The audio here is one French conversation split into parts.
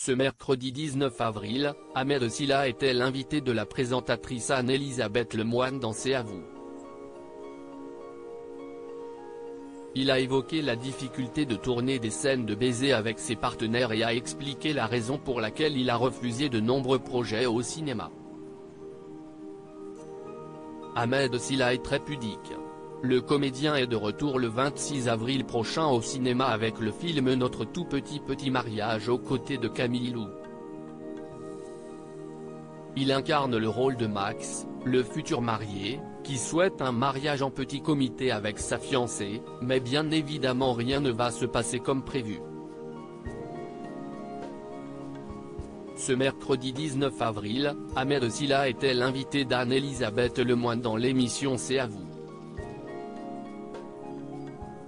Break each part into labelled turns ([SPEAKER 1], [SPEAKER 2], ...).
[SPEAKER 1] Ce mercredi 19 avril, Ahmed Silla était l'invité de la présentatrice Anne-Elisabeth Lemoine dans C'est à vous. Il a évoqué la difficulté de tourner des scènes de baisers avec ses partenaires et a expliqué la raison pour laquelle il a refusé de nombreux projets au cinéma. Ahmed Silla est très pudique. Le comédien est de retour le 26 avril prochain au cinéma avec le film Notre tout petit mariage aux côtés de Camille Lou. Il incarne le rôle de Max, le futur marié, qui souhaite un mariage en petit comité avec sa fiancée, mais bien évidemment rien ne va se passer comme prévu. Ce mercredi 19 avril, Ahmed Silla était l'invité d'Anne-Elisabeth Lemoine dans l'émission C'est à vous.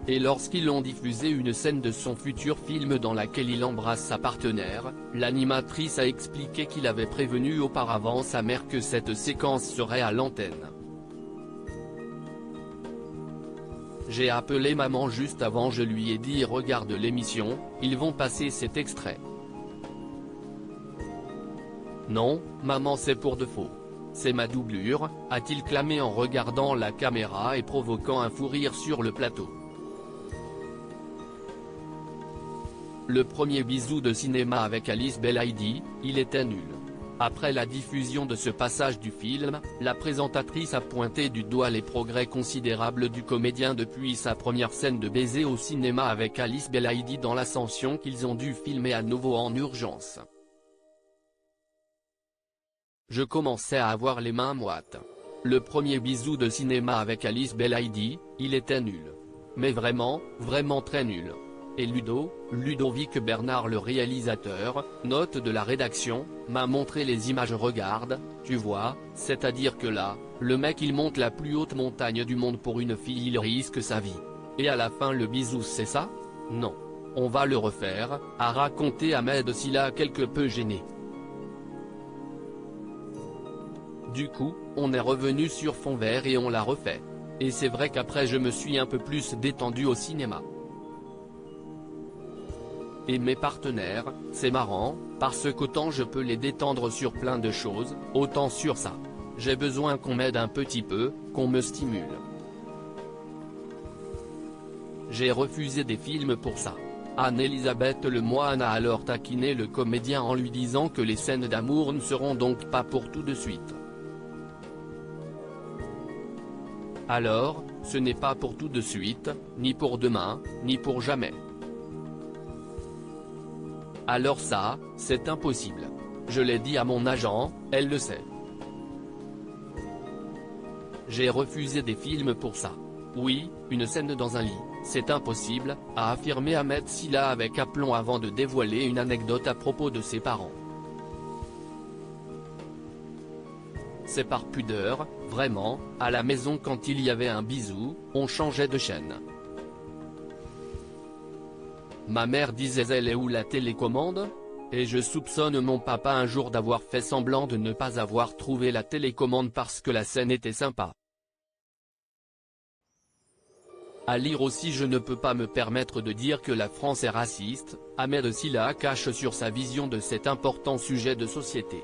[SPEAKER 1] Et lorsqu'ils ont diffusé une scène de son futur film dans laquelle il embrasse sa partenaire, l'animatrice a expliqué qu'il avait prévenu auparavant sa mère que cette séquence serait à l'antenne. J'ai appelé maman juste avant, je lui ai dit regarde l'émission, ils vont passer cet extrait. Non, maman c'est pour de faux. C'est ma doublure, a-t-il clamé en regardant la caméra et provoquant un fou rire sur le plateau. Le premier bisou de cinéma avec Alice Belaïdi, il était nul. Après la diffusion de ce passage du film, la présentatrice a pointé du doigt les progrès considérables du comédien depuis sa première scène de baiser au cinéma avec Alice Belaïdi dans l'Ascension qu'ils ont dû filmer à nouveau en urgence. Je commençais à avoir les mains moites. Le premier bisou de cinéma avec Alice Belaïdi, il était nul. Mais vraiment, vraiment très nul. Et Ludovic Bernard le réalisateur, note de la rédaction, m'a montré les images regarde, tu vois, c'est-à-dire que là, le mec il monte la plus haute montagne du monde pour une fille il risque sa vie. Et à la fin le bisou c'est ça? Non. On va le refaire, a raconté Ahmed Silla quelque peu gêné. Du coup, on est revenu sur fond vert et on l'a refait. Et c'est vrai qu'après je me suis un peu plus détendu au cinéma. Et mes partenaires, c'est marrant, parce qu'autant je peux les détendre sur plein de choses, autant sur ça. J'ai besoin qu'on m'aide un petit peu, qu'on me stimule. J'ai refusé des films pour ça. Anne-Elisabeth Lemoine a alors taquiné le comédien en lui disant que les scènes d'amour ne seront donc pas pour tout de suite. Alors, ce n'est pas pour tout de suite, ni pour demain, ni pour jamais. Alors ça, c'est impossible. Je l'ai dit à mon agent, elle le sait. J'ai refusé des films pour ça. Oui, une scène dans un lit, c'est impossible, a affirmé Ahmed Silla avec aplomb avant de dévoiler une anecdote à propos de ses parents. C'est par pudeur, vraiment, à la maison quand il y avait un bisou, on changeait de chaîne. Ma mère disait elle est où la télécommande? Et je soupçonne mon papa un jour d'avoir fait semblant de ne pas avoir trouvé la télécommande parce que la scène était sympa. À lire aussi je ne peux pas me permettre de dire que la France est raciste, Ahmed Silla cache sur sa vision de cet important sujet de société.